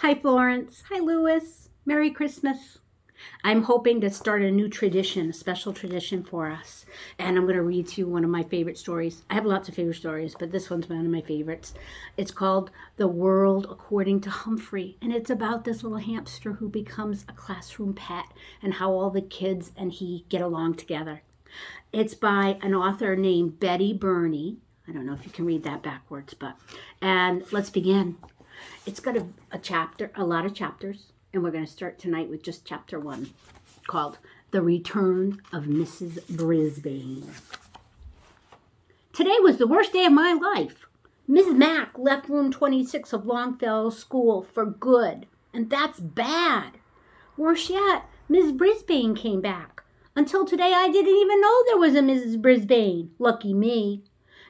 Hi, Florence. Hi, Louis. Merry Christmas. I'm hoping to start a new tradition, a special tradition for us. And I'm going to read to you one of my favorite stories. I have lots of favorite stories, but this one's one of my favorites. It's called The World According to Humphrey. And it's about this little hamster who becomes a classroom pet and how all the kids and he get along together. It's by an author named Betty Burney. I don't know if you can read that backwards, and let's begin. It's got a lot of chapters, and we're going to start tonight with just chapter 1, called The Return of Mrs. Brisbane. Today was the worst day of my life. Mrs. Mack left room 26 of Longfellow School for good, and that's bad. Worse yet, Mrs. Brisbane came back. Until today, I didn't even know there was a Mrs. Brisbane. Lucky me.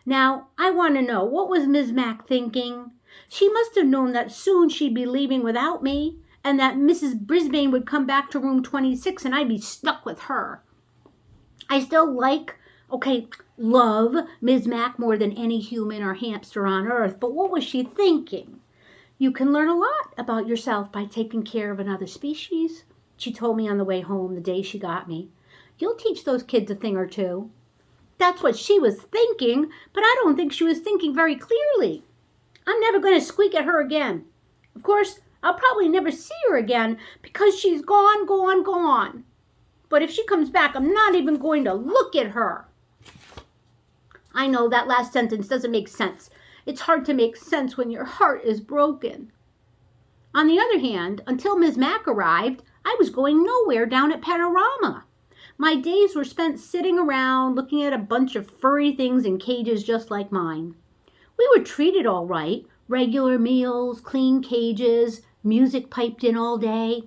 Now, I want to know, what was Miss Mack thinking? She must have known that soon she'd be leaving without me, and that Mrs. Brisbane would come back to room 26 and I'd be stuck with her. I still love Miss Mack more than any human or hamster on earth, but what was she thinking? You can learn a lot about yourself by taking care of another species, she told me on the way home the day she got me. You'll teach those kids a thing or two. That's what she was thinking, but I don't think she was thinking very clearly. I'm never going to squeak at her again. Of course, I'll probably never see her again because she's gone. But if she comes back, I'm not even going to look at her. I know that last sentence doesn't make sense. It's hard to make sense when your heart is broken. On the other hand, until Miss Mack arrived, I was going nowhere down at Panorama. My days were spent sitting around looking at a bunch of furry things in cages just like mine. We were treated all right. Regular meals, clean cages, music piped in all day.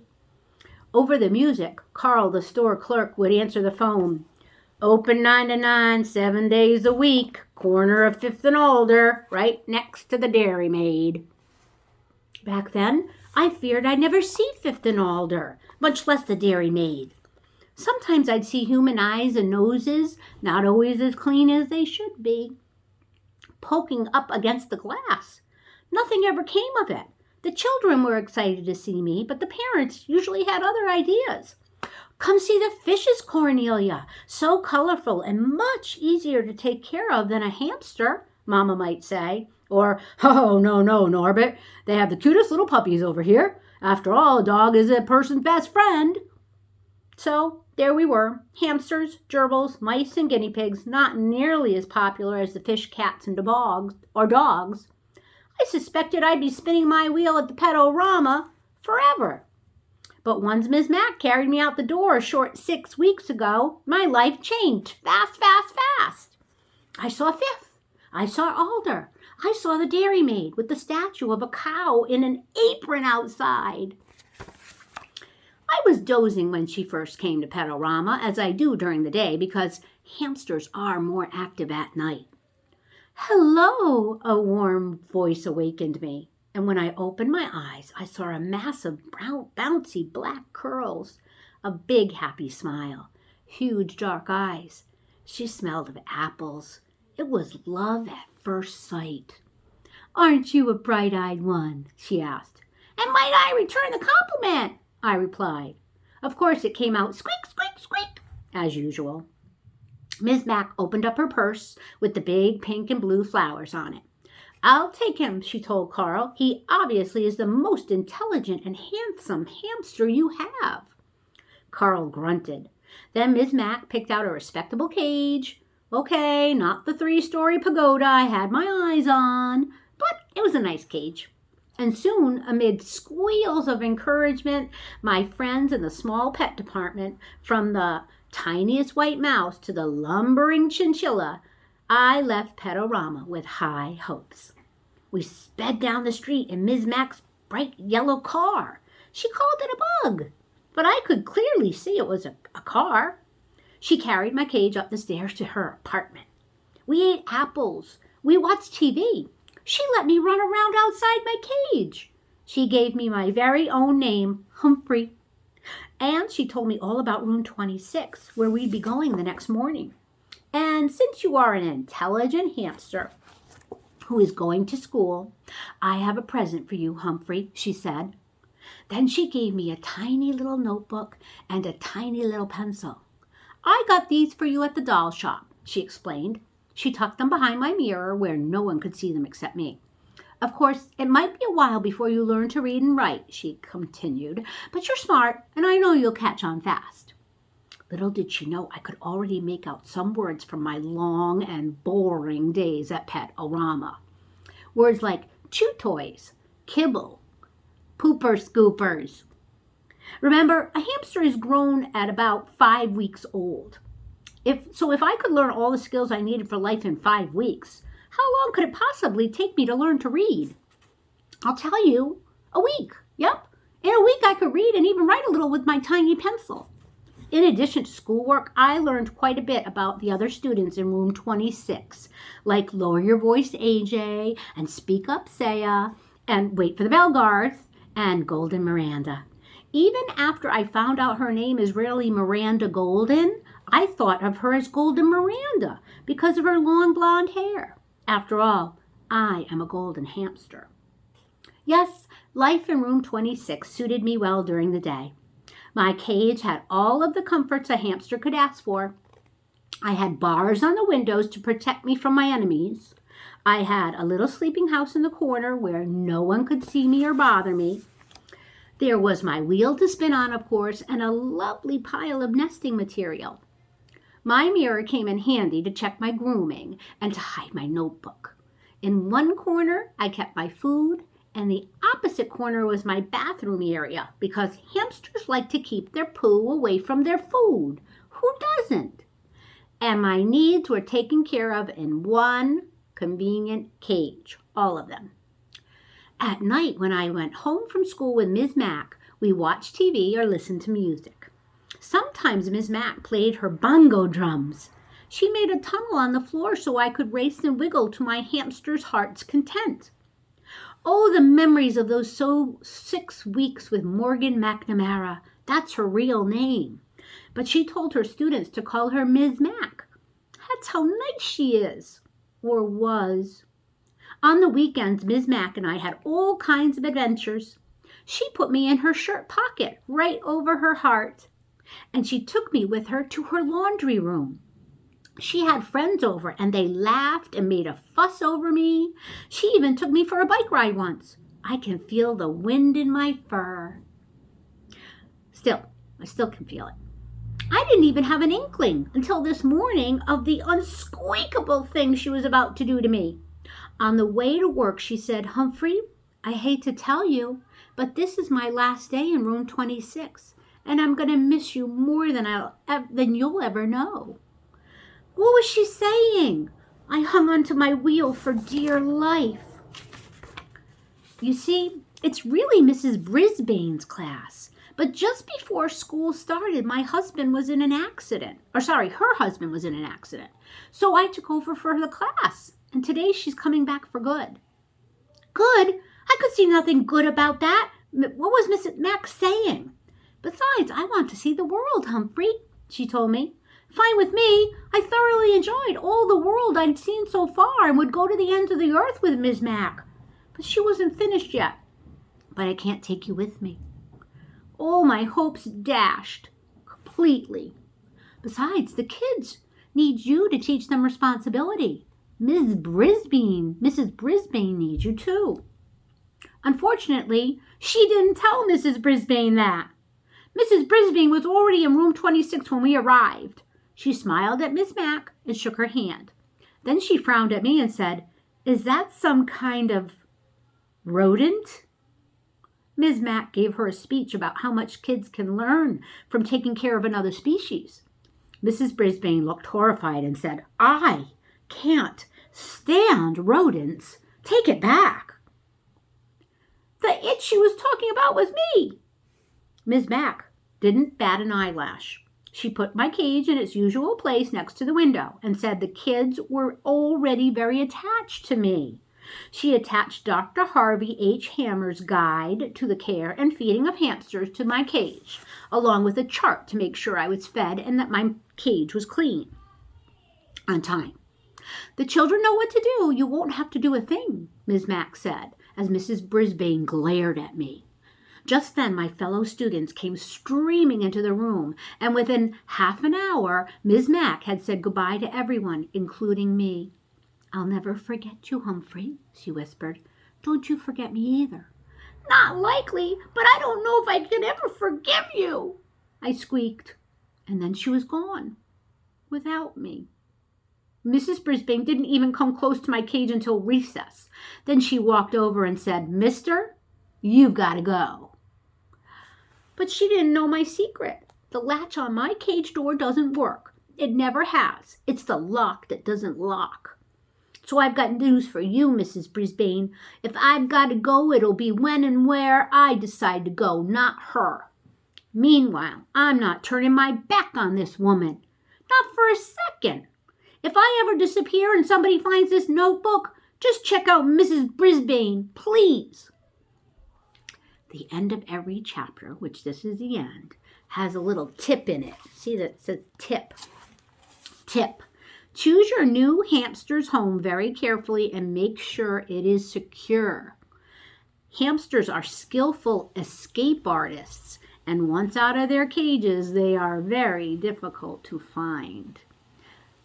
Over the music, Carl, the store clerk, would answer the phone. Open 9 to 9, 7 days a week, corner of 5th and Alder, right next to the Dairy Maid. Back then, I feared I'd never see 5th and Alder, much less the Dairy Maid. Sometimes I'd see human eyes and noses, not always as clean as they should be, poking up against the glass. Nothing ever came of it. The children were excited to see me, but the parents usually had other ideas. Come see the fishes, Cornelia. So colorful and much easier to take care of than a hamster, Mama might say. Or, oh, no, Norbert. They have the cutest little puppies over here. After all, a dog is a person's best friend. So there we were, hamsters, gerbils, mice, and guinea pigs, not nearly as popular as the fish, cats, and dogs. I suspected I'd be spinning my wheel at the Pedorama forever. But once Miss Mack carried me out the door a short 6 weeks ago, my life changed fast. I saw 5th. I saw Alder. I saw the Dairy Maid with the statue of a cow in an apron outside. I was dozing when she first came to Pedorama, as I do during the day, because hamsters are more active at night. Hello, a warm voice awakened me, and when I opened my eyes, I saw a mass of bouncy black curls, a big happy smile, huge dark eyes. She smelled of apples. It was love at first sight. Aren't you a bright-eyed one? She asked. And might I return the compliment? I replied. Of course, it came out squeak, as usual. Miss Mack opened up her purse with the big pink and blue flowers on it. I'll take him, she told Carl. He obviously is the most intelligent and handsome hamster you have. Carl grunted. Then Miss Mack picked out a respectable cage. Okay, not the 3-story pagoda I had my eyes on, but it was a nice cage. And soon, amid squeals of encouragement, my friends in the small pet department, from the tiniest white mouse to the lumbering chinchilla, I left Pedorama with high hopes. We sped down the street in Miss Mack's bright yellow car. She called it a bug, but I could clearly see it was a car. She carried my cage up the stairs to her apartment. We ate apples. We watched TV. She let me run around outside my cage. She gave me my very own name, Humphrey. And she told me all about room 26, where we'd be going the next morning. And since you are an intelligent hamster who is going to school, I have a present for you, Humphrey, she said. Then she gave me a tiny little notebook and a tiny little pencil. "I got these for you at the doll shop," she explained. She tucked them behind my mirror where no one could see them except me. "Of course, it might be a while before you learn to read and write," she continued, "but you're smart, and I know you'll catch on fast." Little did she know I could already make out some words from my long and boring days at Pet-O-Rama. Words like chew toys, kibble, pooper scoopers. Remember, a hamster is grown at about 5 weeks old. If I could learn all the skills I needed for life in 5 weeks, how long could it possibly take me to learn to read? I'll tell you, a week. Yep. In a week I could read and even write a little with my tiny pencil. In addition to schoolwork, I learned quite a bit about the other students in room 26, like lower your voice, AJ, and speak up, Saya, and wait for the bell, Garth, and Golden Miranda. Even after I found out her name is really Miranda Golden, I thought of her as Golden Miranda because of her long blonde hair. After all, I am a golden hamster. Yes, life in room 26 suited me well during the day. My cage had all of the comforts a hamster could ask for. I had bars on the windows to protect me from my enemies. I had a little sleeping house in the corner where no one could see me or bother me. There was my wheel to spin on, of course, and a lovely pile of nesting material. My mirror came in handy to check my grooming and to hide my notebook. In one corner, I kept my food, and the opposite corner was my bathroom area because hamsters like to keep their poo away from their food. Who doesn't? And my needs were taken care of in one convenient cage, all of them. At night, when I went home from school with Ms. Mack, we watched TV or listened to music. Sometimes Ms. Mack played her bongo drums. She made a tunnel on the floor so I could race and wiggle to my hamster's heart's content. Oh, the memories of those 6 weeks with Morgan McNamara. That's her real name. But she told her students to call her Ms. Mack. That's how nice she is, or was. On the weekends, Ms. Mack and I had all kinds of adventures. She put me in her shirt pocket, right over her heart, and she took me with her to her laundry room. She had friends over, and they laughed and made a fuss over me. She even took me for a bike ride once. I can feel the wind in my fur. I still can feel it. I didn't even have an inkling until this morning of the unsqueakable thing she was about to do to me. On the way to work, she said, "Humphrey, I hate to tell you, but this is my last day in room 26, and I'm going to miss you more than you'll ever know." What was she saying? I hung onto my wheel for dear life. You see, it's really Mrs. Brisbane's class. But just before school started, her husband was in an accident. So I took over for the class. And today she's coming back for good. Good? I could see nothing good about that. What was Mrs. Mack saying? Besides, I want to see the world, Humphrey, she told me. Fine with me. I thoroughly enjoyed all the world I'd seen so far and would go to the ends of the earth with Ms. Mack. But she wasn't finished yet. But I can't take you with me. All my hopes dashed completely. Besides, the kids need you to teach them responsibility. Mrs. Brisbane needs you too. Unfortunately, she didn't tell Mrs. Brisbane that. Mrs. Brisbane was already in room 26 when we arrived. She smiled at Miss Mack and shook her hand. Then she frowned at me and said, "Is that some kind of rodent?" Ms. Mack gave her a speech about how much kids can learn from taking care of another species. Mrs. Brisbane looked horrified and said, "I can't stand rodents. Take it back." The it she was talking about was me. Ms. Mack didn't bat an eyelash. She put my cage in its usual place next to the window and said the kids were already very attached to me. She attached Dr. Harvey H. Hammer's guide to the care and feeding of hamsters to my cage, along with a chart to make sure I was fed and that my cage was clean on time. "The children know what to do. You won't have to do a thing," Ms. Mack said, as Mrs. Brisbane glared at me. Just then my fellow students came streaming into the room, and within half an hour Miss Mack had said goodbye to everyone, including me. "I'll never forget you, Humphrey," she whispered. "Don't you forget me either." "Not likely, but I don't know if I can ever forgive you," I squeaked. And then she was gone, without me. Mrs. Brisbane didn't even come close to my cage until recess. Then she walked over and said, "Mister, you've got to go." But she didn't know my secret. The latch on my cage door doesn't work. It never has. It's the lock that doesn't lock. So I've got news for you, Mrs. Brisbane. If I've got to go, it'll be when and where I decide to go, not her. Meanwhile, I'm not turning my back on this woman. Not for a second. If I ever disappear and somebody finds this notebook, just check out Mrs. Brisbane, please. The end of every chapter, which this is the end, has a little tip in it. See that it says tip. Tip. Choose your new hamster's home very carefully and make sure it is secure. Hamsters are skillful escape artists, and once out of their cages, they are very difficult to find.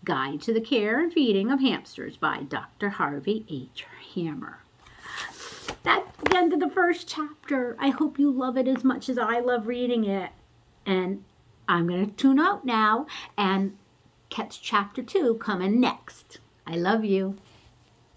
Guide to the Care and Feeding of Hamsters by Dr. Harvey H. Hammer. That's the end of the first chapter. I hope you love it as much as I love reading it. And I'm going to tune out now and catch chapter 2 coming next. I love you.